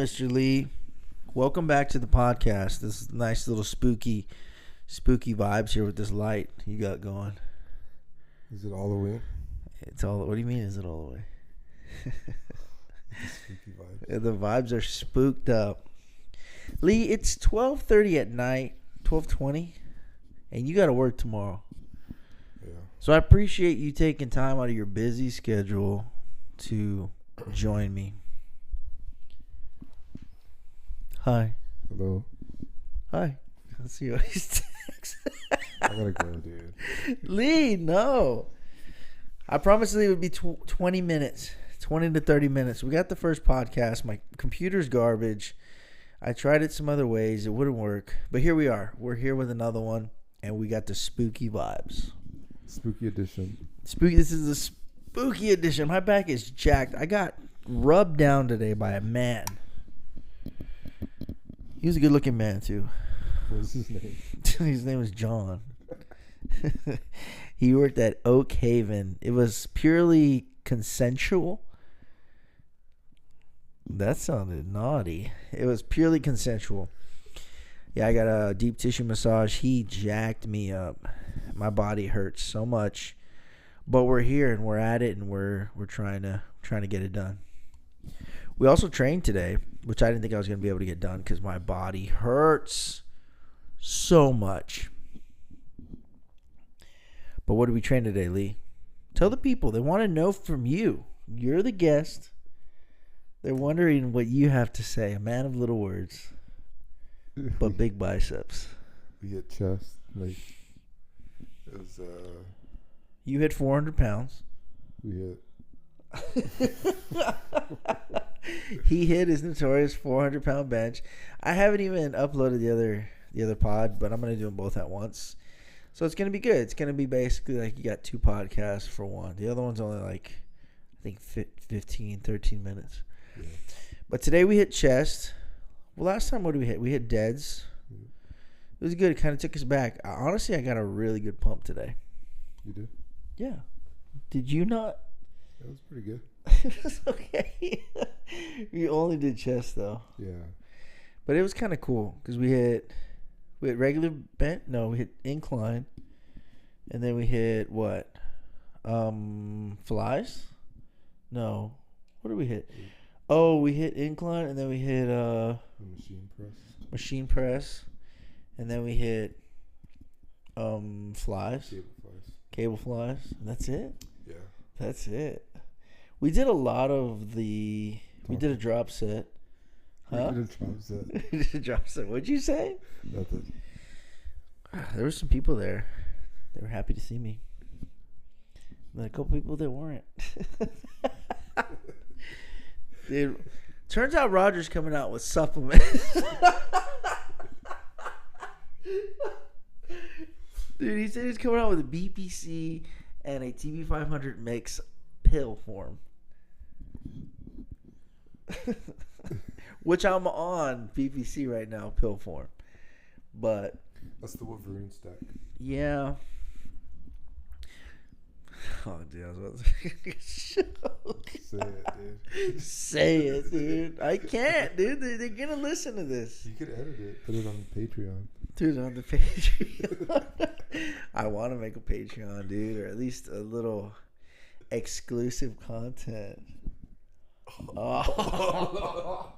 Mr. Lee? Welcome back to the podcast. This nice little spooky vibes here with this light you got going. Is it all the way? It's all. What do you mean? Is it all the way? Spooky vibes. Yeah, the vibes are spooked up. Lee, it's 12:30 at night, 12:20, and you got to work tomorrow. Yeah. So I appreciate you taking time out of your busy schedule to join me. Hi. Hello. Hi. Let's see what he's texting. I gotta go, dude. Lee, no. I promised Lee it would be 20 minutes. 20 to 30 minutes. We got the first podcast. My computer's garbage. I tried it some other ways. It wouldn't work. But here we are. We're here with another one. And we got the spooky vibes. Spooky edition. Spooky. This is the spooky edition. My back is jacked. I got rubbed down today by a man. He was a good looking man too. What's his name? His name was John. He worked at Oak Haven. It was purely consensual. That sounded naughty. It was purely consensual. Yeah, I got a deep tissue massage. He jacked me up. My body hurts so much. But we're here and we're at it and we're trying to get it done. We also trained today, which I didn't think I was going to be able to get done because my body hurts so much. But what did we train today, Lee? Tell the people. They want to know from you. You're the guest. They're wondering what you have to say. A man of little words, but big biceps. We hit chest. Like, it was, You hit 400 pounds. we hit. He hit his notorious 400-pound bench. I haven't even uploaded the other pod, but I'm going to do them both at once. So it's going to be good. It's going to be basically like you got two podcasts for one. The other one's only like, I think 15, 13 minutes. Yeah. But today we hit chest. Well, last time what did we hit? We hit deads. It was good. It kind of took us back. Honestly, I got a really good pump today. You did? Yeah. Did you not? That was pretty good. It was okay. We only did chest though. Yeah. But it was kind of cool because we hit regular bent. No, we hit incline, and then we hit what? Flies? No. What did we hit? Oh, we hit incline, and then we hit Machine press. machine press, and then we hit flies, cable flies, and that's it. Yeah. That's it. We did a lot of the. We did a drop set. Huh? We did a drop set. We did a drop set. What'd you say? Nothing. There were some people there. They were happy to see me. But a couple people that weren't. Dude, turns out Roger's coming out with supplements. Dude, he said he's coming out with a BPC and a TB500 mix pill form. Which I'm on BPC right now, pill form. But That's the Wolverine stack. yeah. Oh, dude, I was about to Say it, dude. Say it, dude. I can't, dude. They're gonna listen to this. You could edit it. Put it on Patreon. Dude, on the Patreon. I want to make a Patreon, dude, or at least a little exclusive content. Oh.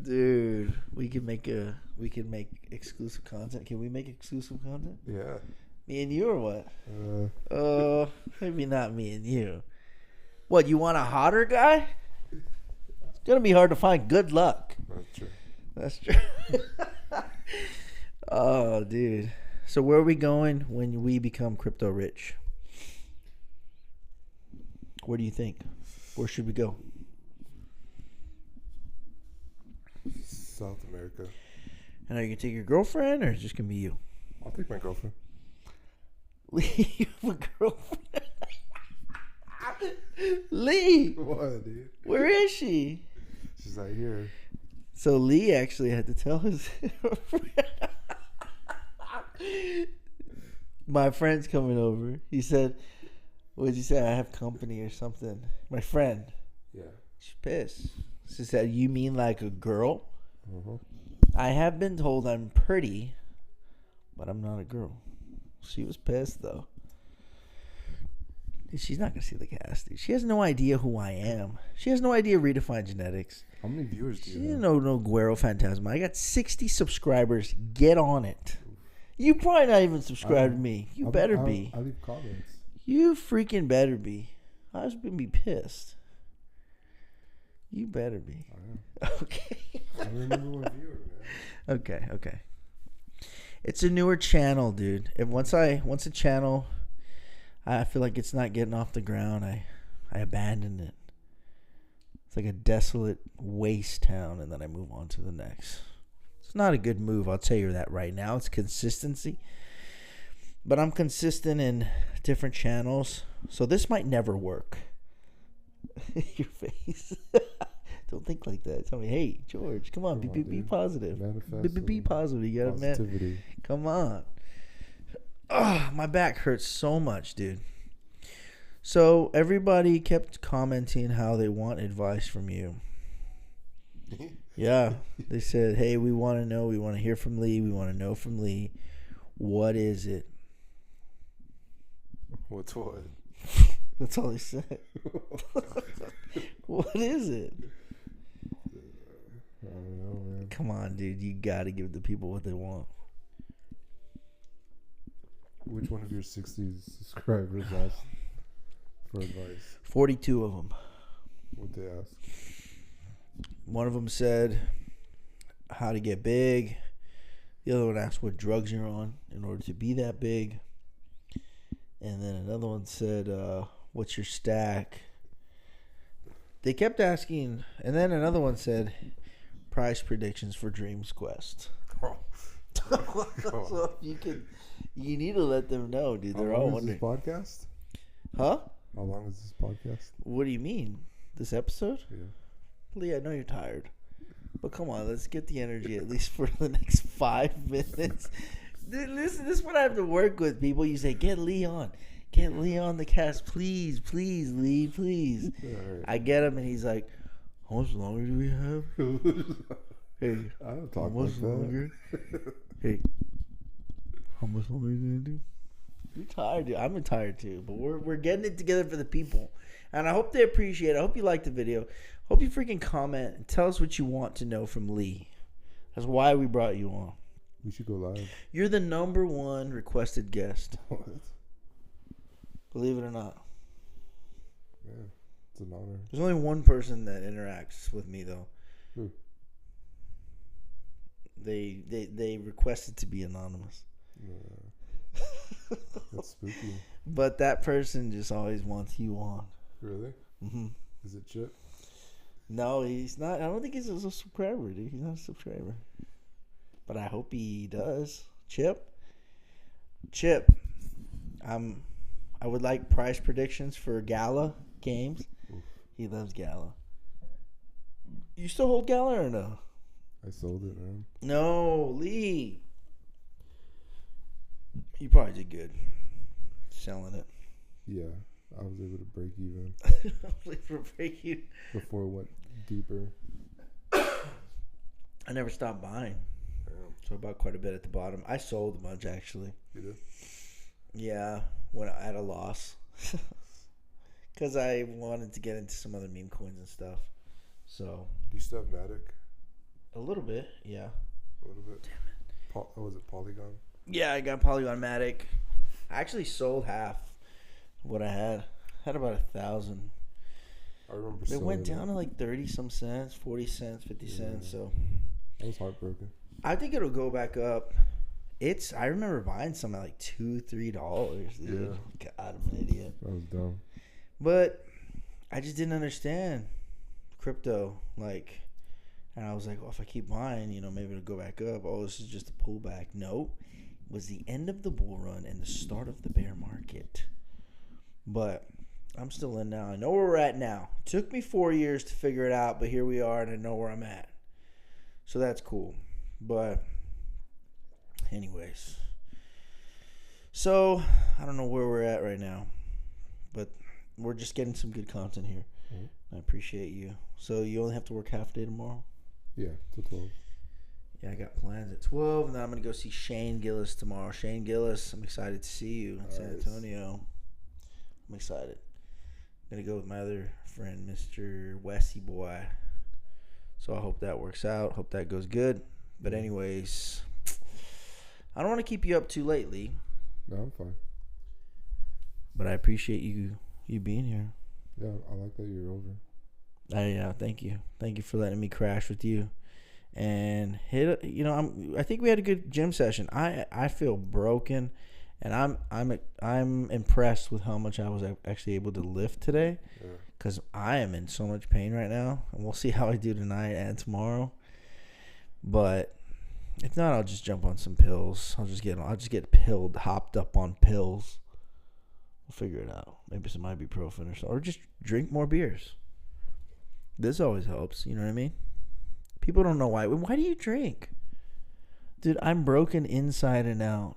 Dude, we can make exclusive content. Can we make exclusive content? Yeah. Me and you or what? Maybe not me and you. What, you want a hotter guy? It's gonna be hard to find. Good luck. That's true. That's true. Oh, dude. So where are we going when we become crypto rich? Where do you think? Where should we go? South America. And are you gonna take your girlfriend, or is it just gonna be you? I'll take my girlfriend. Lee, you have a girlfriend? Lee, What, dude? where is she? She's right here. So Lee actually had to tell his my friend's coming over. He said, what did he say? I have company or something. My friend. Yeah. She's pissed. She said, "You mean like a girl?" Uh-huh. I have been told I'm pretty, but I'm not a girl. She was pissed though. She's not gonna see the cast, dude. She has no idea who I am. She has no idea Redefined Genetics. How many viewers do She you didn't have? know no Guero Phantasma. I got 60 subscribers. Get on it. You probably not even subscribed to me. You better be. I leave comments. You freaking better be. I was gonna be pissed. You better be. I am. Okay. I don't remember what viewer, man. Okay. It's a newer channel, dude. And once a channel, I feel like it's not getting off the ground, I abandon it. It's like a desolate waste town, and then I move on to the next. It's not a good move, I'll tell you that right now. It's consistency. But I'm consistent in different channels, so this might never work. Your face. Don't think like that. Tell me, hey, George, come on, be positive. Be positive. You gotta, positivity. man. Come on. Oh, my back hurts so much, dude. So everybody kept commenting how they want advice from you. Yeah, they said, "Hey, we want to know. We want to hear from Lee. We want to know from Lee. What is it?" What's what? That's all they said. What is it? I don't know, man. Come on, dude. You gotta give the people what they want. Which one of your 60 subscribers asked for advice? 42 of them. What'd they ask? One of them said how to get big. The other one asked what drugs you're on in order to be that big. And then another one said, what's your stack? They kept asking. And then another one said, price predictions for Dreams Quest. Oh. So you need to let them know, dude. They're all wondering. How long is this podcast? Huh? How long is this podcast? What do you mean? This episode? Yeah. Lee, I know you're tired. But come on, let's get the energy at least for the next 5 minutes. Dude, listen, this is what I have to work with, people. You say, get Lee on. Get Lee on the cast. Please, Lee, please. Right. I get him, and he's like, how much longer do we have? Hey, I don't talk how much like longer? Hey, how much longer are you going to do? You're tired, dude. I'm tired, too. But we're getting it together for the people. And I hope they appreciate it. I hope you like the video. Hope you freaking comment and tell us what you want to know from Lee. That's why we brought you on. We should go live. You're the #1 requested guest. What? Believe it or not. Yeah, it's an honor. There's only one person that interacts with me, though. Who? They requested to be anonymous. That's spooky. But that person just always wants you on. Really? Mm-hmm. Is it Chip? No, he's not. I don't think he's a subscriber, dude. He's not a subscriber. But I hope he does. Chip. I would like price predictions for Gala games. Oof. He loves Gala. You still hold Gala or no? I sold it, man. No, Lee. You probably did good selling it. Yeah, I was able to break even For break you. before it went deeper. I never stopped buying. Damn. So I bought quite a bit at the bottom. I sold a bunch, actually. You did? Yeah, when at a loss. Because I wanted to get into some other meme coins and stuff. So. Do you still have Matic? A little bit, yeah. A little bit. Damn it. Was it Polygon? Yeah, I got Polygon Matic. I actually sold half of what I had. I had about 1,000. I remember It went down to like 30 some cents, 40 cents, 50 cents. So I was heartbroken. I think it'll go back up. I remember buying some at like $2-3, dude. Yeah. God, I'm an idiot. That was dumb. But I just didn't understand crypto. And I was like, well, if I keep buying, maybe it'll go back up. Oh, this is just a pullback. No, it was the end of the bull run and the start of the bear market. But I'm still in now. I know where we're at now. Took me 4 years to figure it out, but here we are, and I know where I'm at. So that's cool. But anyways. So I don't know where we're at right now, but we're just getting some good content here. Mhm. I appreciate you. So you only have to work half a day tomorrow? Yeah, to 12. Yeah, I got plans at 12, and then I'm going to go see Shane Gillis tomorrow. Shane Gillis, I'm excited to see you in San Nice. Antonio. I'm excited. I'm going to go with my other friend, Mr. Westy Boy. So I hope that works out. Hope that goes good. But Yeah. anyways, I don't want to keep you up too late, Lee. No, I'm fine. But I appreciate you being here. Yeah, I like that you're over. Yeah, thank you. Thank you for letting me crash with you. And I think we had a good gym session. I feel broken, and I'm impressed with how much I was actually able to lift today, Yeah. because I am in so much pain right now, and we'll see how I do tonight and tomorrow. But if not, I'll just jump on some pills. I'll just get pilled, hopped up on pills. We'll figure it out. Maybe some ibuprofen or so, or just drink more beers. This always helps. You know what I mean? People don't know why. Why do you drink? Dude, I'm broken inside and out.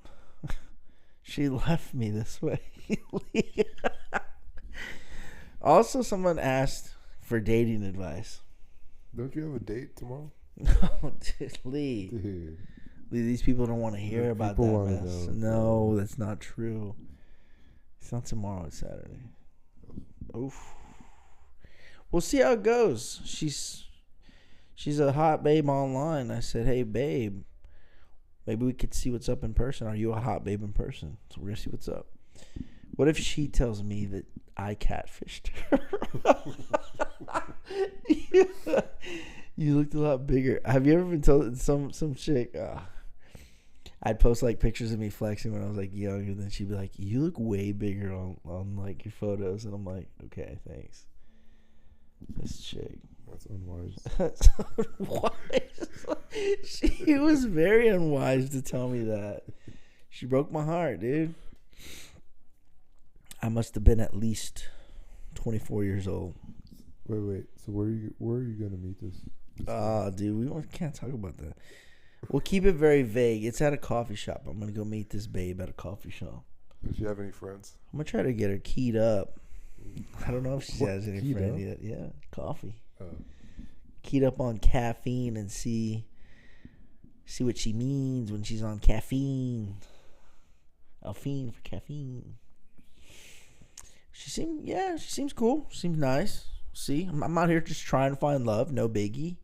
She left me this way. Also, someone asked for dating advice. Don't you have a date tomorrow? No, dude, Lee. Dude. Lee, these people don't want to hear Yeah, about people that wanna mess. know. No, that's not true. It's not tomorrow. It's Saturday. Oof. We'll see how it goes. She's a hot babe online. I said, hey, babe, maybe we could see what's up in person. Are you a hot babe in person? So we're going to see what's up. What if she tells me that I catfished her? You looked a lot bigger. Have you ever been told some chick? I'd post like pictures of me flexing when I was like young, and then she'd be like, you look way bigger on like your photos. And I'm like, okay, thanks. This chick. That's unwise. That's unwise. She was very unwise to tell me that. She broke my heart, dude. I must have been at least 24 years old. Wait. So where are you gonna meet this? Dude, we can't talk about that. We'll keep it very vague. It's at a coffee shop. I'm gonna go meet this babe at a coffee shop. Does she have any friends? I'm gonna try to get her keyed up. I don't know if she What, has any keyed friends up? yet. Yeah, coffee. Oh. Keyed up on caffeine and see what she means when she's on caffeine. A fiend for caffeine. She seems cool. Seems nice. See, I'm out here just trying to find love. No biggie.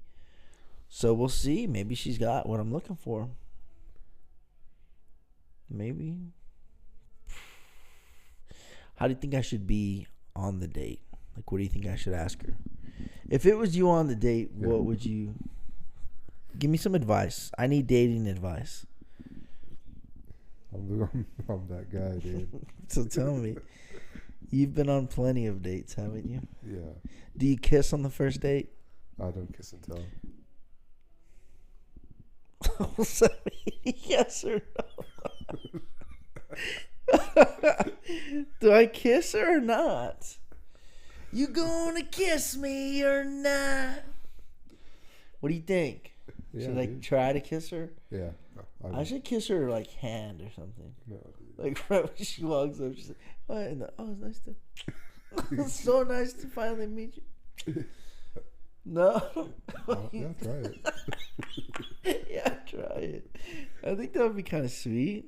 So we'll see. Maybe she's got what I'm looking for. Maybe. How do you think I should be on the date? Like, what do you think I should ask her? If it was you on the date, what would you... Give me some advice. I need dating advice. I'm that guy, dude. So tell me. You've been on plenty of dates, haven't you? Yeah. Do you kiss on the first date? I don't kiss and tell. So, yes or no? Do I kiss her or not? You gonna kiss me or not? What do you think? Yeah, Should I dude. try to kiss her? Yeah. I should kiss her like hand or something. No, dude. Like right when she walks up, she's like, "Oh, it's nice to, it's so nice to finally meet you." No. Yeah, try it. Yeah, try it. I think that would be kind of sweet.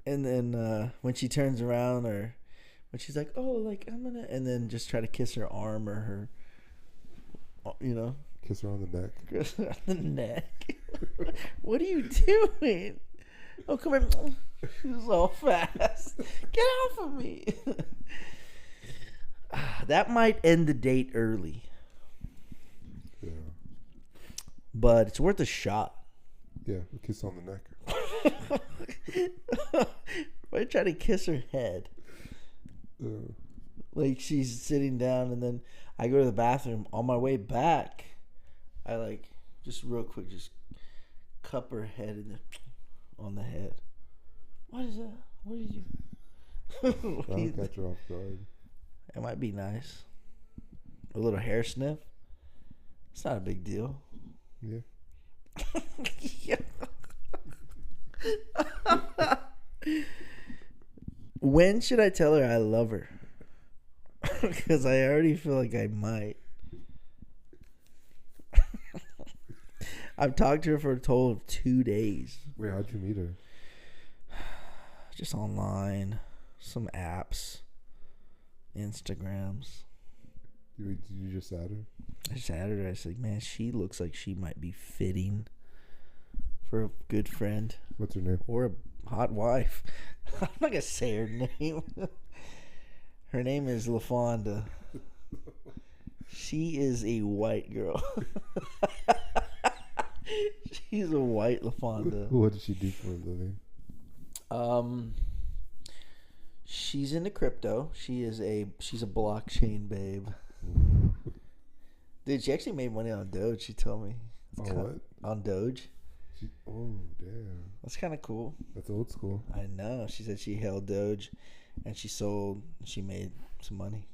And then when she turns around, or when she's like, "Oh, like I'm gonna," and then just try to kiss her arm or her, Kiss her on the neck. kiss her on the neck. What are you doing? Oh, come here. She's all fast. Get off of me. That might end the date early, Yeah. but it's worth a shot. Yeah, a kiss on the neck. I try to kiss her head. Like she's sitting down, and then I go to the bathroom. On my way back, I like just real quick just cup her head on the head. What is that? What did you? What do you I'll catch her off guard. It might be nice. A little hair sniff. It's not a big deal. Yeah. Yeah. When should I tell her I love her? Because I already feel like I might. I've talked to her for a total of 2 days. Wait, how'd you meet her? Just online. Some apps. Instagrams. Did you just add her? I just added her. I said, man, she looks like she might be fitting for a good friend. What's her name? Or a hot wife. I'm not going to say her name. Her name is LaFonda. She is a white girl. She's a white LaFonda. What does she do for a living? She's into crypto. She's a blockchain babe. Dude, she actually made money on Doge. She told me. What? On Doge. Oh, damn. That's kind of cool. That's old school. I know. She said she held Doge, and she sold. She made some money.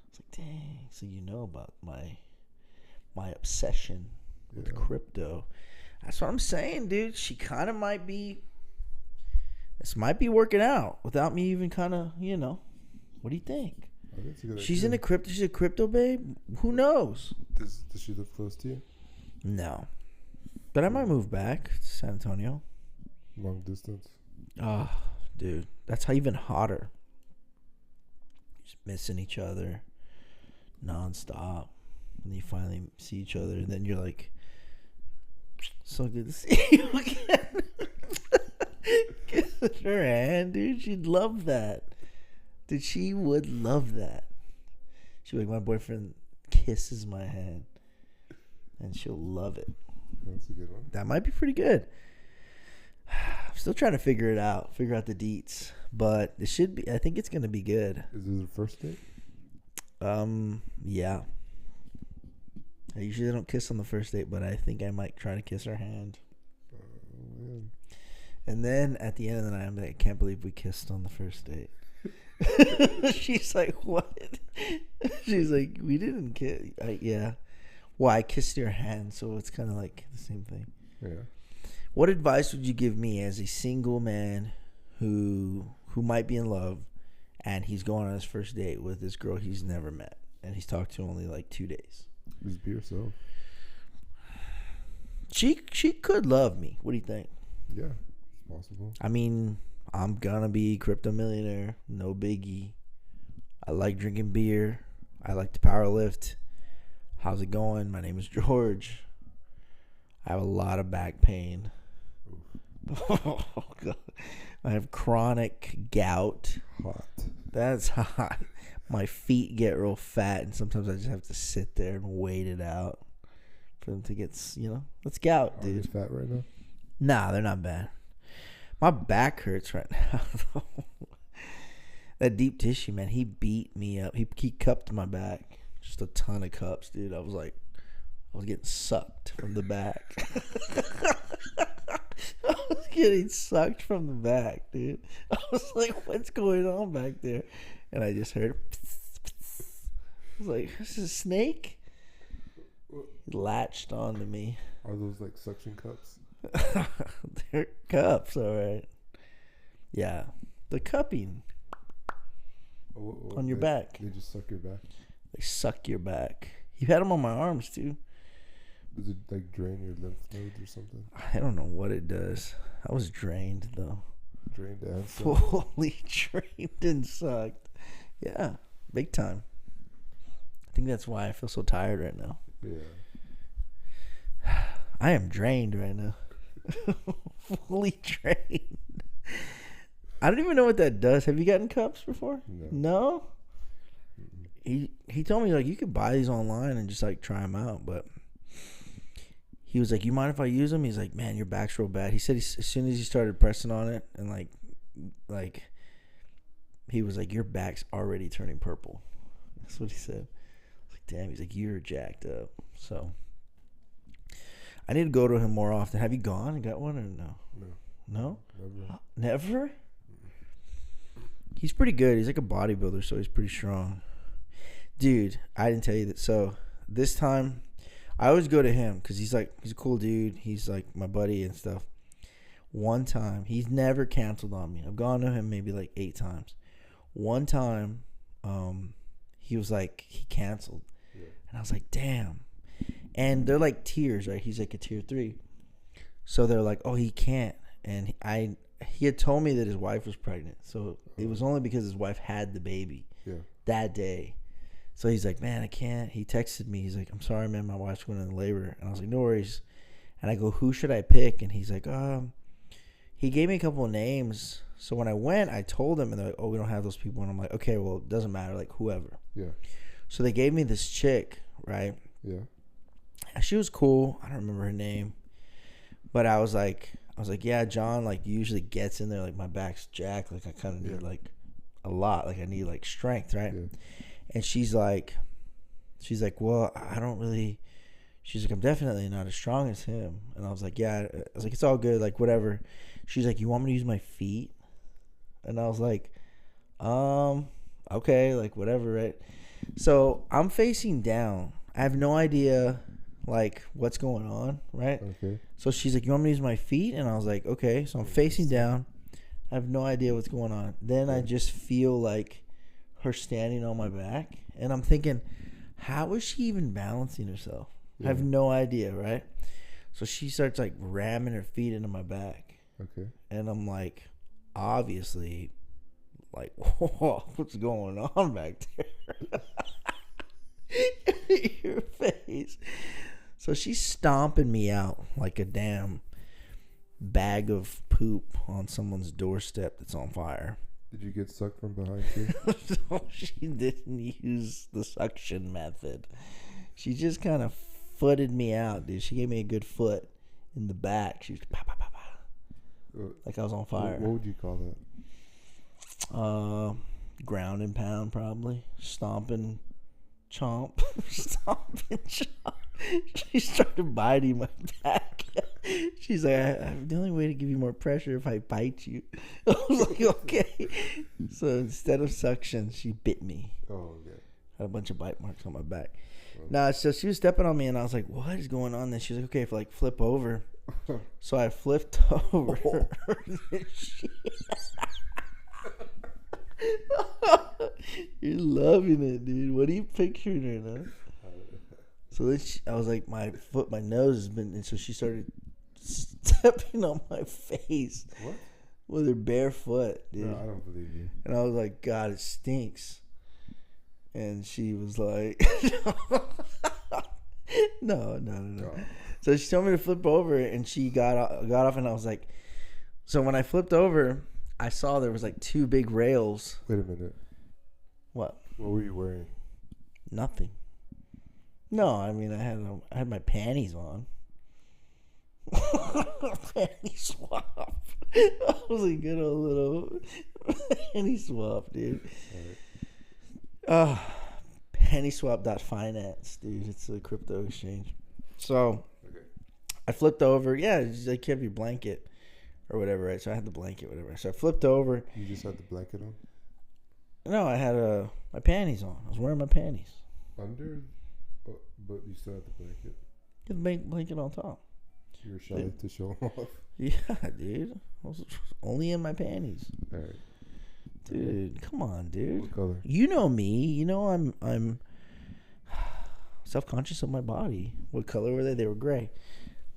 It's like, dang. So you know about my obsession with crypto. That's what I'm saying, dude. She kind of might be. This might be working out without me even kind of, What do you think? I think it's a good She's idea. into crypto. She's a crypto babe. Who knows? Does she live close to you? No. But I might move back to San Antonio. Long distance? Oh, dude. That's how even hotter. Just missing each other nonstop. And you finally see each other, and then you're like, so good to see you again. Kiss her hand, dude. She'd love that. Dude, she would love that. She'd be like, my boyfriend kisses my hand. And she'll love it. That's a good one. That might be pretty good. I'm still trying to figure out the deets. But it should be. I think it's going to be good. Is this the first date? Yeah. I usually don't kiss on the first date, but I think I might try to kiss her hand. Man. And then at the end of the night, I'm like, I can't believe we kissed on the first date. She's like, what? She's like, we didn't kiss. Yeah. Well, I kissed your hand, so it's kind of like the same thing. Yeah. What advice would you give me as a single man who might be in love, and he's going on his first date with this girl he's never met, and he's talked to only like 2 days? Just be yourself. She could love me. What do you think? Yeah, it's possible. I mean, I'm gonna be crypto millionaire. No biggie. I like drinking beer. I like to power lift. How's it going? My name is George. I have a lot of back pain. Oh, God. I have chronic gout. Hot. That's hot. My feet get real fat, and sometimes I just have to sit there and wait it out for them to get, That's gout, Are you dude. fat right now? Nah, they're not bad. My back hurts right now. That deep tissue, man, he beat me up. He cupped my back. Just a ton of cups, dude. I was getting sucked from the back. I was getting sucked from the back, dude. I was like, what's going on back there? And I just heard, I was like, this is a snake? He latched onto me. Are those like suction cups? They're cups, all right. Yeah. The cupping on your back. They just suck your back? They suck your back. You had them on my arms, too. Does it like drain your lymph nodes or something? I don't know what it does. I was drained, though. Drained and sucked? Fully drained and sucked. Yeah, big time. I think that's why I feel so tired right now. Yeah. I am drained right now. Fully drained. I don't even know what that does. Have you gotten cups before? No? He told me, like, you could buy these online and just, like, try them out. But he was like, you mind if I use them? He's like, man, your back's real bad. He said as soon as he started pressing on it and, like he was like, your back's already turning purple. That's what he said. I was like, damn. He's like, you're jacked up. So I need to go to him more often. Have you gone and got one or no? No? Never? He's pretty good. He's like a bodybuilder, so he's pretty strong. Dude, I didn't tell you that. So this time, I always go to him because he's a cool dude. He's like my buddy and stuff. One time, he's never canceled on me. I've gone to him maybe like 8 times. One time, he was like, he canceled. Yeah. And I was like, damn. And they're like tiers, right? He's like a tier 3. So they're like, oh, he can't. And he had told me that his wife was pregnant. So it was only because his wife had the baby that day. So he's like, man, I can't. He texted me. He's like, I'm sorry, man. My wife's going into labor. And I was like, no worries. And I go, who should I pick? And he's like, he gave me a couple of names. So when I went, I told him, and they're like, oh, we don't have those people. And I'm like, okay, well, it doesn't matter. Like, whoever. Yeah. So they gave me this chick, right? Yeah. She was cool. I don't remember her name. But I was like, yeah, John, like, usually gets in there. Like, my back's jacked. Like, I kind of need, like, a lot. Like, I need, like, strength, right? Yeah. And she's like, well, I don't really. She's like, I'm definitely not as strong as him. And I was like, yeah. I was like, it's all good. Like, whatever. She's like, you want me to use my feet? And I was like, okay, like, whatever, right? So I'm facing down. I have no idea, like, what's going on, right? Okay. So she's like, you want me to use my feet? And I was like, okay. So I'm facing down. I have no idea what's going on. Then I just feel like her standing on my back. And I'm thinking, how is she even balancing herself? Yeah. I have no idea, right? So she starts, like, ramming her feet into my back. Okay. And I'm like, obviously, like, whoa, what's going on back there? Your face. So she's stomping me out like a damn bag of poop on someone's doorstep that's on fire. Did you get sucked from behind too? No, she didn't use the suction method. She just kind of footed me out, dude. She gave me a good foot in the back. She was pow, pow, pow, pow. Like I was on fire. What would you call that? Ground and pound, probably. Stomping, chomp. Stomping, chomp. She started biting my back. She's like, the only way to give you more pressure if I bite you. I was like, okay. So instead of suction, she bit me. Oh, okay. Had a bunch of bite marks on my back. Nah, so she was stepping on me, and I was like, what is going on? Then she was like, okay, flip over. So I flipped over. You're loving it, dude. What are you picturing right now? So then I was like, my nose has been, and so she started stepping on my face. What? With her bare foot, dude. No, I don't believe you. And I was like, God, it stinks. And she was like, no. Oh. So she told me to flip over, and she got off, and I was like, so when I flipped over, I saw there was like 2 big rails. Wait a minute. What? What were you wearing? Nothing. No, I mean, I had my panties on. Panty swap. I was a good old little panty swap, dude. Pennyswap.finance, dude. It's a crypto exchange. So I flipped over. Yeah, it's like you have your blanket or whatever, right? So I had the blanket, whatever. So I flipped over. You just had the blanket on? No, I had my panties on. I was wearing my panties. Under? But you still had the blanket? The blanket on top. You were shy to show them off? Yeah, dude. I was only in my panties. All right. Dude, come on, dude. What color? You know me. You know I'm self-conscious of my body. What color were they? They were gray.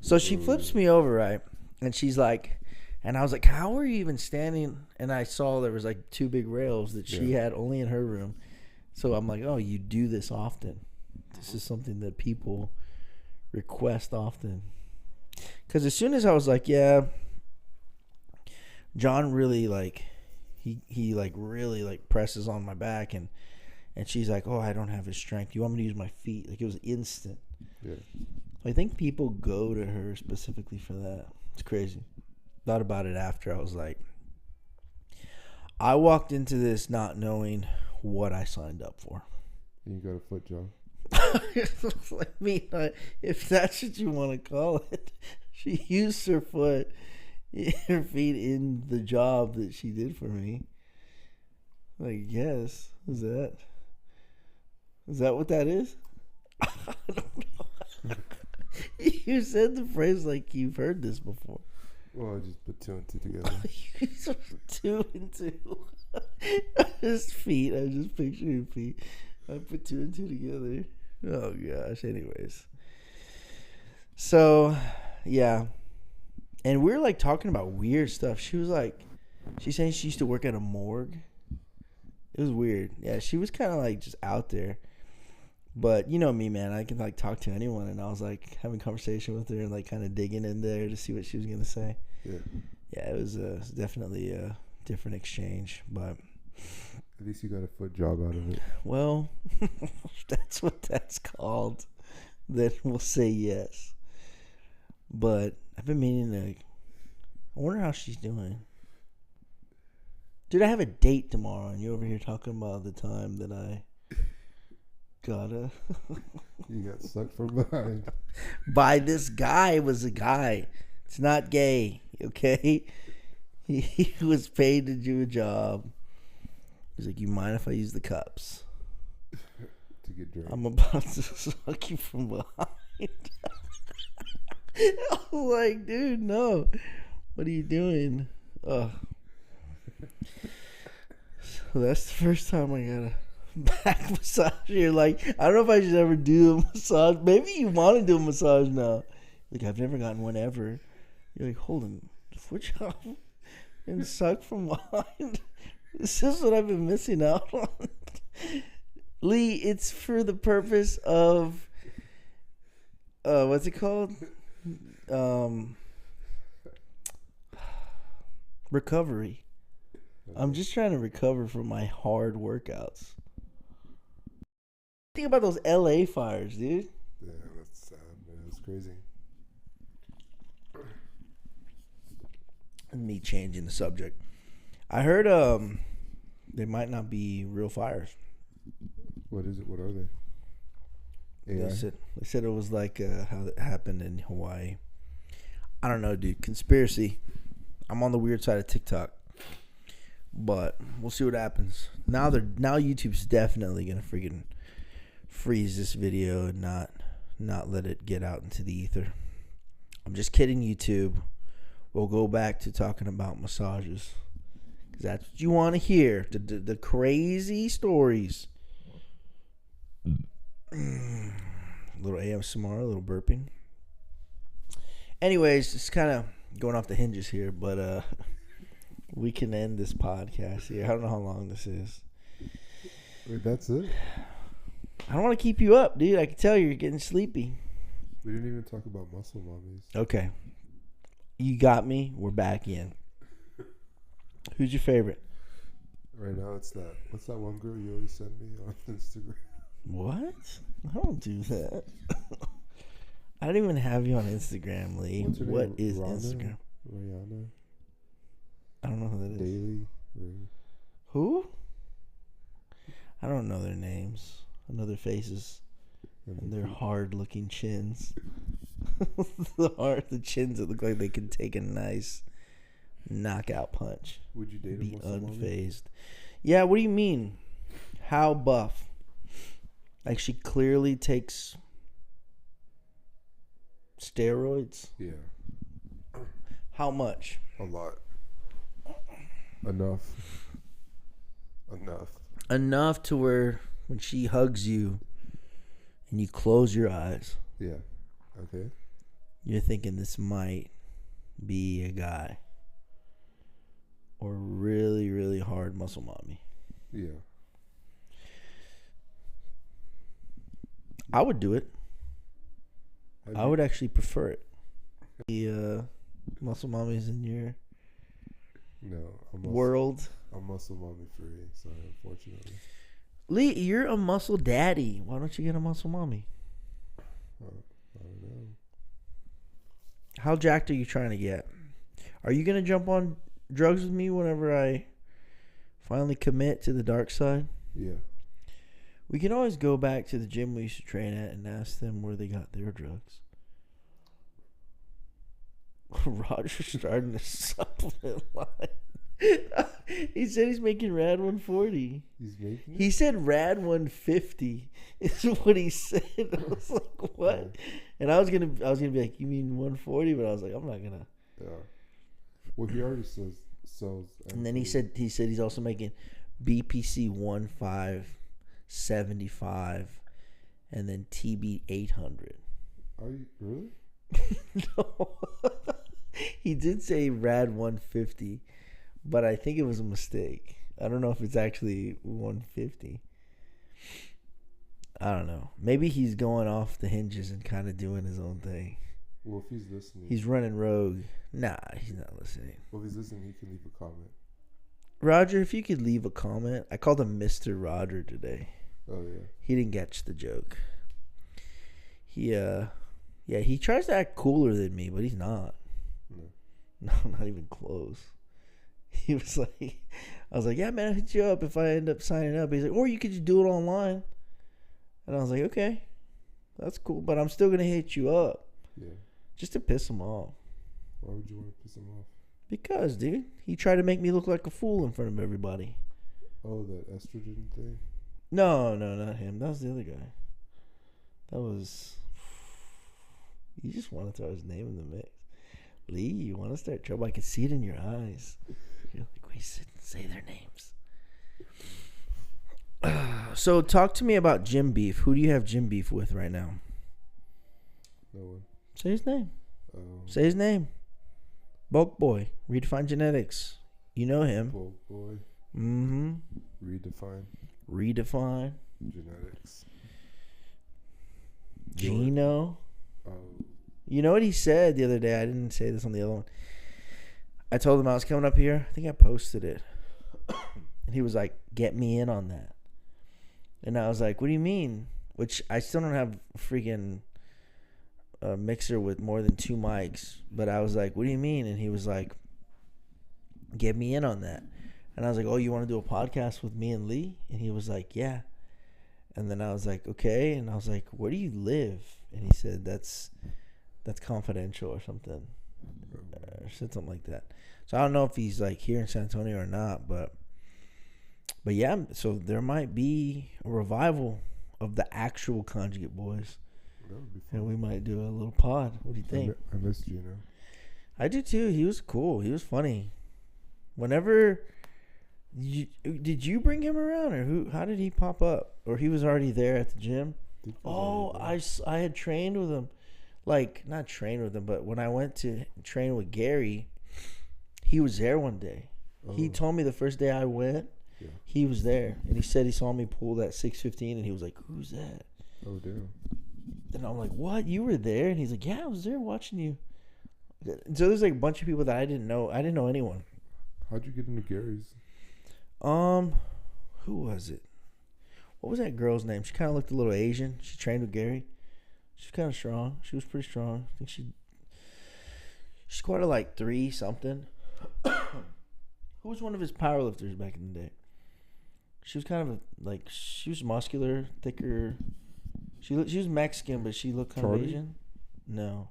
So she flips me over, right? And she's like, and I was like, how are you even standing? And I saw there was like 2 big rails that she had only in her room. So I'm like, oh, you do this often. This is something that people request often. Because as soon as I was like, yeah, John really like, he like really like presses on my back, and she's like, oh, I don't have his strength. You want me to use my feet? Like, it was instant. Yeah. I think people go to her specifically for that. It's crazy. Thought about it after. I was like, I walked into this not knowing what I signed up for. You got a foot job. I mean, if that's what you want to call it, she used her feet in the job that she did for me. Like, yes, is that what that is? I don't know. You said the phrase like you've heard this before. Well, I just put 2 and 2 together. You said 2 and 2. Just feet. I just picturing feet. I put two and two together. Oh gosh. Anyways, so yeah, and we were like talking about weird stuff. She was like, she's saying she used to work at a morgue. It was weird. Yeah, she was kind of like just out there. But you know me, man. I can like talk to anyone, and I was like having conversation with her and like kind of digging in there to see what she was gonna say. Yeah. Yeah, it was definitely a different exchange, but at least you got a foot job out of it. Well, if that's what that's called, then we'll say yes. But I've been meaning to. I wonder how she's doing. Dude, I have a date tomorrow, and you're over here talking about the time that I gotta. You got sucked from behind. By this guy. It was a guy. It's not gay, okay? He was paid to do a job. He's like, you mind if I use the cups? To get drunk. I'm about to suck you from behind. I was like, dude, no. What are you doing? Ugh. So that's the first time I got a back massage. You're like, I don't know if I should ever do a massage. Maybe you want to do a massage now. Like, I've never gotten one ever. You're like, hold on, foot job and suck from behind. This is what I've been missing out on. Lee, it's for the purpose of what's it called? Recovery. I'm just trying to recover from my hard workouts. Think about those LA fires, dude. Yeah, that's sad, man. It's crazy. And me changing the subject. I heard they might not be real fires. What is it? What are they? AI? They said it was like how that happened in Hawaii. I don't know, dude. Conspiracy. I'm on the weird side of TikTok. But we'll see what happens. Now YouTube's definitely gonna freaking freeze this video and not let it get out into the ether. I'm just kidding, YouTube. We'll go back to talking about massages, because that's what you want to hear. The crazy stories. A little ASMR, a little burping. Anyways, it's kind of going off the hinges here, but we can end this podcast here. I don't know how long this is. Wait, that's it? I don't want to keep you up, dude. I can tell you're getting sleepy. We didn't even talk about muscle mommies. Okay. You got me. We're back in. Who's your favorite? Right now, it's that. What's that one girl you always send me on Instagram? What? I don't do that. I don't even have you on Instagram, Lee. What is Instagram? Rihanna. I don't know who that is. Daily. Who? I don't know their names. I know their faces and their hard-looking chins. the chins that look like they can take a nice knockout punch. Would you date be a muscle unfazed? Yeah. What do you mean? How buff? Like she clearly takes steroids. Yeah. How much? A lot. Enough. Enough to where when she hugs you and you close your eyes, yeah, okay, you're thinking this might be a guy or really, really hard muscle mommy. Yeah. I would do it. I would actually prefer it. The muscle mommies in your world. I'm muscle mommy free, so unfortunately. Lee, you're a muscle daddy. Why don't you get a muscle mommy? I don't know. How jacked are you trying to get? Are you going to jump on drugs with me whenever I finally commit to the dark side? Yeah. We can always go back to the gym we used to train at and ask them where they got their drugs. Roger's starting a supplement line. He said he's making Rad 140. He's making it? He said Rad 150 is what he said. I was like, what? And I was gonna be like, you mean 140? But I was like, I'm not gonna. Yeah. Well, he already sells. And then he said he's also making BPC 15 75, and then TB 800. Are you really? No. He did say rad 150, but I think it was a mistake. I don't know if it's actually 150. I don't know. Maybe he's going off the hinges and kind of doing his own thing. Well, if he's listening. He's running rogue. Nah, he's not listening. Well, if he's listening, he can leave a comment. Roger, if you could leave a comment. I called him Mr. Roger today. Oh, yeah. He didn't catch the joke. He tries to act cooler than me, but he's not. No, not even close. He was like, I was like, yeah, man, I'll hit you up if I end up signing up. He's like, or you could just do it online. And I was like, okay, that's cool, but I'm still going to hit you up. Yeah. Just to piss him off. Why would you want to piss him off? Because, dude, he tried to make me look like a fool in front of everybody. Oh, that estrogen thing? No, not him. That was the other guy. That was... You just want to throw his name in the mix. Lee, you want to start trouble? I can see it in your eyes. You're like, wait, say their names. So talk to me about gym beef. Who do you have gym beef with right now? No one. Say his name. Say his name. Bulk Boy. Redefine Genetics. You know him. Bulk Boy. Mm-hmm. Redefine. Genetics. Gino. You know what he said the other day? I didn't say this on the other one. I told him I was coming up here. I think I posted it. And he was like, get me in on that. And I was like, what do you mean? Which I still don't have a freaking mixer with more than 2 mics. But I was like, what do you mean? And he was like, get me in on that. And I was like, oh, you want to do a podcast with me and Lee? And he was like, yeah. And then I was like, okay. And I was like, where do you live? And he said, that's confidential or something. Or said something like that. So I don't know if he's like here in San Antonio or not, but yeah, so there might be a revival of the actual Conjugate Boys. That would be fun. And we might do a little pod. What do you think? I missed Gino. I do too. He was cool. He was funny. Whenever did you bring him around, or how did he pop up? Or he was already there at the gym? Oh, I had trained with him. Like, not trained with him, but when I went to train with Gary, he was there one day. Oh. He told me the first day I went, he was there. And he said he saw me pull that 615, and he was like, who's that? Oh, damn. And I'm like, what? You were there? And he's like, yeah, I was there watching you. So there's like a bunch of people that I didn't know. I didn't know anyone. How'd you get into Gary's? Who was it? What was that girl's name? She kind of looked a little Asian. She trained with Gary. She's kind of strong. She was pretty strong. I think she squatted like 3 something. Who was one of his powerlifters back in the day? She was kind of she was muscular, thicker. She was Mexican, but she looked kind of Asian. No.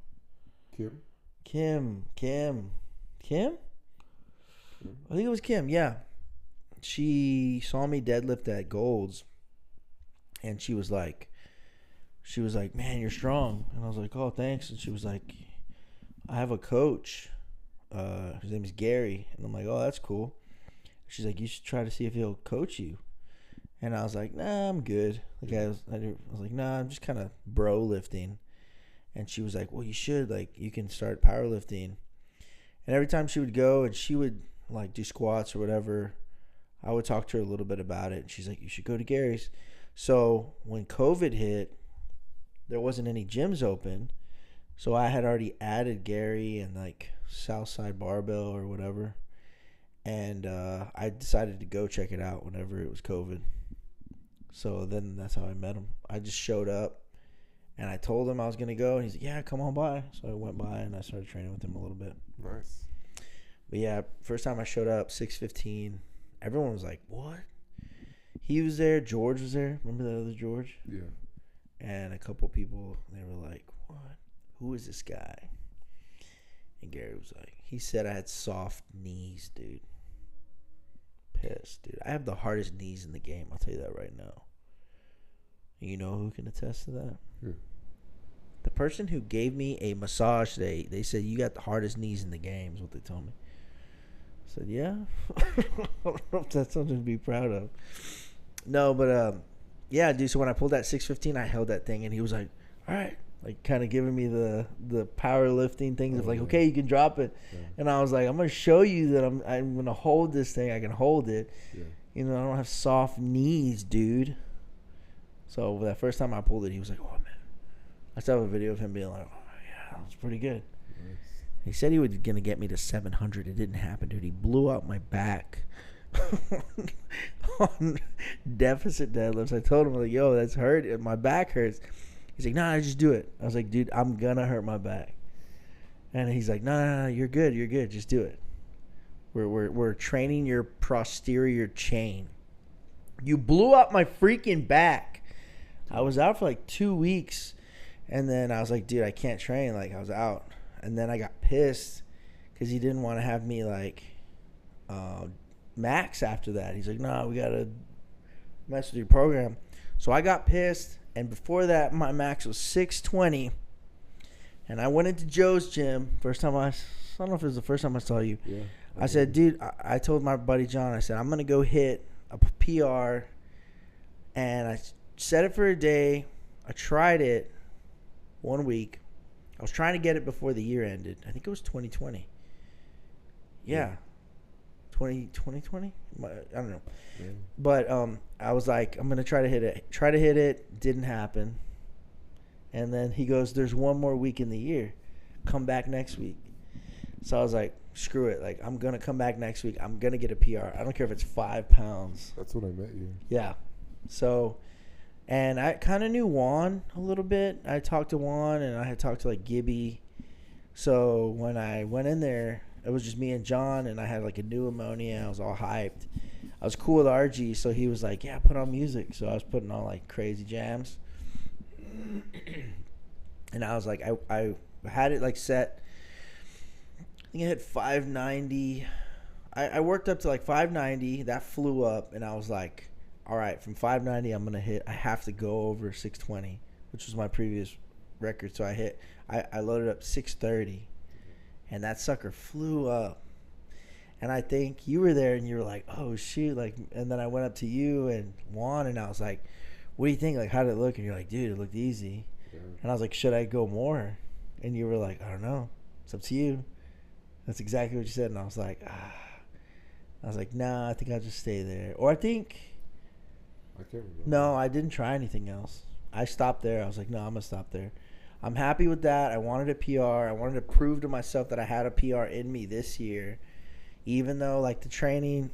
Kim. I think it was Kim. Yeah. She saw me deadlift at Gold's, and she was like, man, you're strong. And I was like, oh, thanks. And she was like, I have a coach. His name is Gary. And I'm like, oh, that's cool. She's like, you should try to see if he'll coach you. And I was like, nah, I'm good. I was like, nah, I'm just kind of bro lifting. And she was like, well, you should. Like, you can start powerlifting. And every time she would go and she would, like, do squats or whatever, I would talk to her a little bit about it. And she's like, you should go to Gary's. So when COVID hit, there wasn't any gyms open. So I had already added Gary and, like, Southside Barbell or whatever. And I decided to go check it out whenever it was COVID. So then that's how I met him. I just showed up, and I told him I was going to go. And he's like, yeah, come on by. So I went by, and I started training with him a little bit. Nice. But, yeah, first time I showed up, 6:15, everyone was like, what? He was there. George was there. Remember that other George? Yeah. And a couple people, they were like, what? Who is this guy? And Gary was like, he said I had soft knees, dude. Pissed, dude. I have the hardest knees in the game. I'll tell you that right now. You know who can attest to that? Yeah. The person who gave me a massage today, they said, you got the hardest knees in the game, is what they told me. I said, yeah. I don't know if that's something to be proud of. No, but Yeah, dude. So when I pulled that 615, I held that thing, and he was like, "All right," like kind of giving me the powerlifting things of like, "Okay, you can drop it," and I was like, "I'm gonna show you that I'm gonna hold this thing. I can hold it. You know, I don't have soft knees, dude." So that first time I pulled it, he was like, "Oh man," I still have a video of him being like, "Oh yeah, that was pretty good." Nice. He said he was gonna get me to 700. It didn't happen, dude. He blew out my back on deficit deadlifts. I told him, like, "Yo, that's hurt. My back hurts." He's like, "Nah, just do it." I was like, "Dude, I'm gonna hurt my back." And he's like, "No, you're good. You're good. Just do it. We're training your posterior chain. You blew up my freaking back." I was out for like 2 weeks, and then I was like, "Dude, I can't train." Like, I was out, and then I got pissed because he didn't want to have me like max after that. He's like, "No, we gotta mess with your program." So I got pissed, and before that, my max was 620. And I went into Joe's gym. First time I don't know if it was the first time I saw you. Yeah. I said, "Dude," I told my buddy John, I said, "I'm going to go hit a PR." And I set it for a day. I tried it 1 week. I was trying to get it before the year ended. I think it was 2020. Yeah. 2020? I don't know. Yeah. But I was like, I'm going to try to hit it. Try to hit it. Didn't happen. And then he goes, "There's one more week in the year. Come back next week." So I was like, screw it. Like, I'm going to come back next week. I'm going to get a PR. I don't care if it's 5 pounds. That's when I met you. Yeah. So, and I kind of knew Juan a little bit. I talked to Juan, and I had talked to, like, Gibby. So when I went in there, it was just me and John, and I had, like, a new ammonia. I was all hyped. I was cool with RG, so he was like, "Yeah, put on music." So I was putting on, like, crazy jams. And I was like, I had it, like, set. I think I hit 590. I worked up to like 590. That flew up, and I was like, all right, from 590, I have to go over 620, which was my previous record. So I loaded up 630, and that sucker flew up. And I think you were there, and you were like, "Oh shoot!" Like, and then I went up to you and Juan, and I was like, "What do you think? Like, how did it look?" And you're like, "Dude, it looked easy." Yeah. And I was like, "Should I go more?" And you were like, "I don't know. It's up to you." That's exactly what you said. And I was like, "Nah, I think I'll just stay there." Or I can't remember. No, I didn't try anything else. I stopped there. I was like, "No, I'm going to stop there." I'm happy with that. I wanted a PR. I wanted to prove to myself that I had a PR in me this year. Even though, like, the training,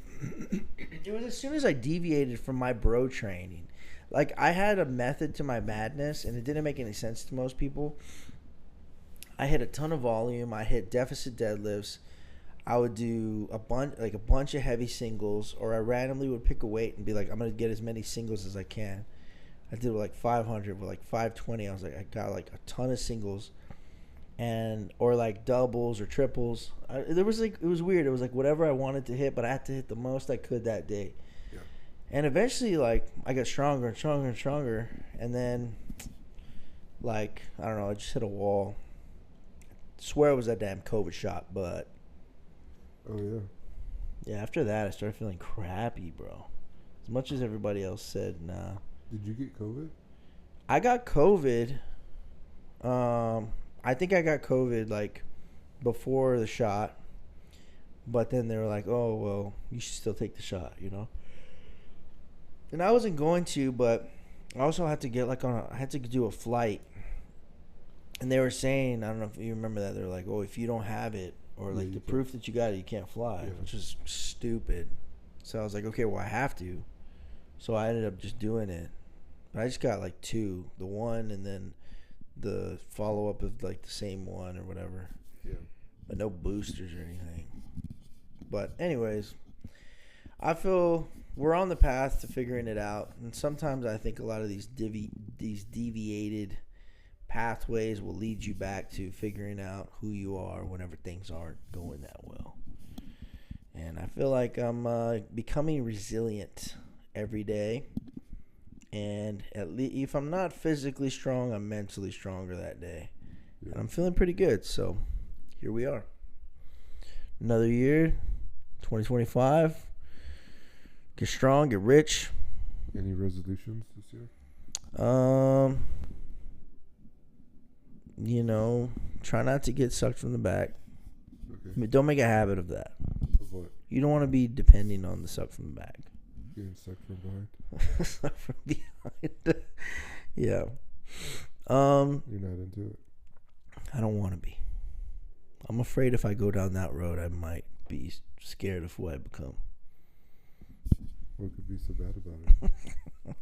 it was as soon as I deviated from my bro training. Like, I had a method to my madness, and it didn't make any sense to most people. I hit a ton of volume. I hit deficit deadlifts. I would do a bunch of heavy singles, or I randomly would pick a weight and be like, "I'm gonna get as many singles as I can." I did like 500 with like 520. I was like, I got like a ton of singles, or like doubles or triples. It was weird. It was like whatever I wanted to hit, but I had to hit the most I could that day. Yeah. And eventually, like, I got stronger and stronger and stronger, and then, like, I don't know, I just hit a wall. Swear it was that damn COVID shot, but Oh yeah. yeah, after that I started feeling crappy, bro. As much as everybody else said, nah. Did you get COVID? I got COVID. I think I got COVID like before the shot, but then they were like, "Oh well, you should still take the shot," you know. And I wasn't going to, but I also had to get I had to do a flight. And they were saying, I don't know if you remember that, they were like, "Oh, if you don't have it, or like the proof that you got it, you can't fly," which is stupid. So I was like, okay, well, I have to. So I ended up just doing it. But I just got like 2, the one and then the follow up of like the same one or whatever. Yeah. But no boosters or anything. But anyways, I feel we're on the path to figuring it out. And sometimes I think a lot of these deviated pathways will lead you back to figuring out who you are whenever things aren't going that well. And I feel like I'm becoming resilient every day. And at least if I'm not physically strong, I'm mentally stronger that day. Yeah. And I'm feeling pretty good. So here we are. Another year, 2025. Get strong, get rich. Any resolutions this year? You know, try not to get sucked from the back. Okay. I mean, don't make a habit of that. Of what? You don't want to be depending on the suck from the back. Getting sucked from behind? Suck from behind. Yeah. You're not into it? I don't want to be. I'm afraid if I go down that road, I might be scared of who I become. What could be so bad about it?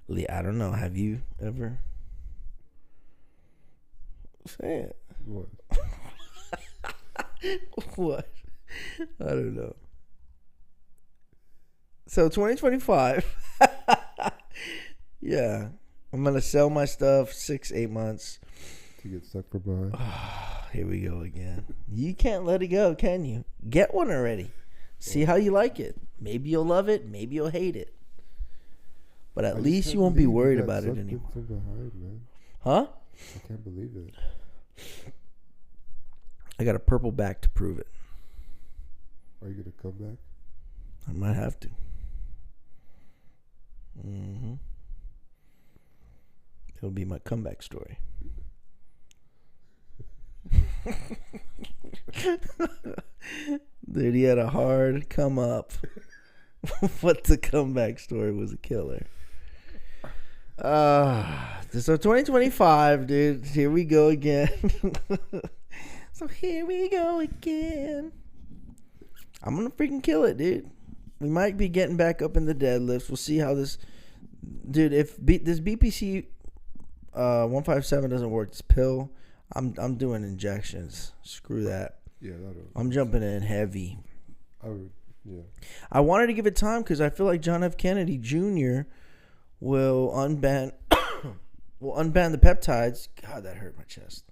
Lee, I don't know. Have you ever? Say it. What? What? I don't know. So 2025. Yeah. I'm going to sell my stuff 6-8 months. To get sucked from behind? Here we go again. You can't let it go, can you? Get one already. See how you like it. Maybe you'll love it. Maybe you'll hate it. But at least you won't be worried about it anymore. From behind, man. Huh? I can't believe it. I got a purple back to prove it. Are you going to come back? I might have to. Mm-hmm. It'll be my comeback story. Dude, he had a hard come up. But the comeback story was a killer. So 2025, dude. Here we go again. So here we go again. I'm gonna freaking kill it, dude. We might be getting back up in the deadlifts. We'll see how this, dude. If this BPC 157 doesn't work, this pill, I'm doing injections. Screw that. Yeah, that'll. I'm jumping in heavy. I would. Yeah. I wanted to give it time because I feel like John F. Kennedy Jr. will unban the peptides. God, that hurt my chest.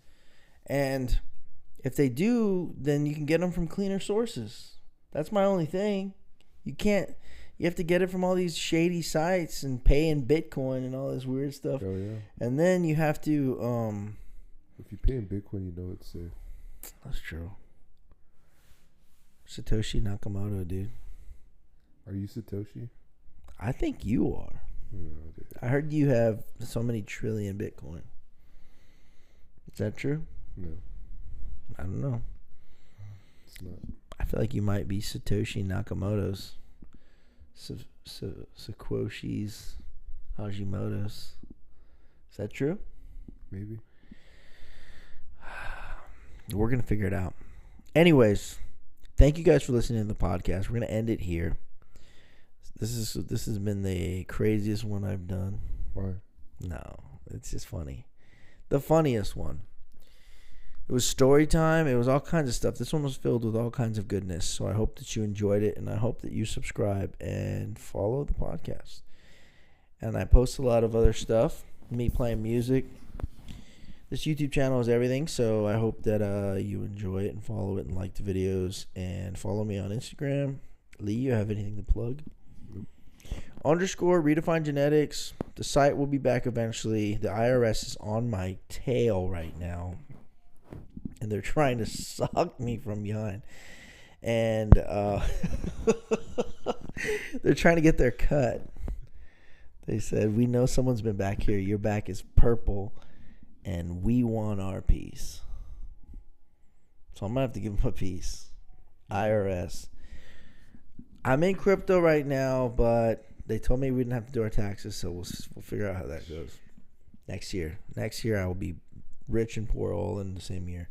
And if they do, then you can get them from cleaner sources. That's my only thing. You have to get it from all these shady sites and pay in Bitcoin and all this weird stuff. Oh, yeah. And then you have to... if you pay in Bitcoin, you know it's safe. That's true. Satoshi Nakamoto, dude. Are you Satoshi? I think you are. No, dude. I heard you have so many trillion Bitcoin. Is that true? No. I don't know. It's not. I feel like you might be Satoshi Nakamoto's. Sakwoshi's Hashimoto's. Is that true? Maybe. We're going to figure it out. Anyways, thank you guys for listening to the podcast. We're going to end it here. This has been the craziest one I've done. Why? No, it's just funny. The funniest one. It was story time. It was all kinds of stuff. This one was filled with all kinds of goodness. So I hope that you enjoyed it, and I hope that you subscribe and follow the podcast. And I post a lot of other stuff. Me playing music. This YouTube channel is everything, so I hope that you enjoy it and follow it and like the videos. And follow me on Instagram. Lee, you have anything to plug? _Redefine Genetics. The site will be back eventually. The IRS is on my tail right now. And they're trying to sock me from behind. And they're trying to get their cut. They said, we know someone's been back here. Your back is purple. And we want our piece. So I'm going to have to give them a piece. IRS. I'm in crypto right now, but they told me we didn't have to do our taxes. So we'll figure out how that goes next year. Next year I will be rich and poor all in the same year.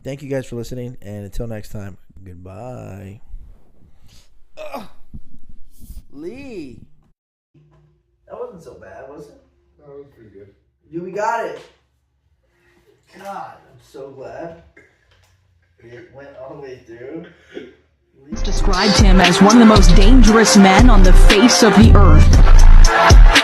Thank you guys for listening, and until next time, goodbye. Lee, that wasn't so bad, was it? No, it was pretty good. Dude, we got it. God, I'm so glad it went all the way through. Described him as one of the most dangerous men on the face of the earth.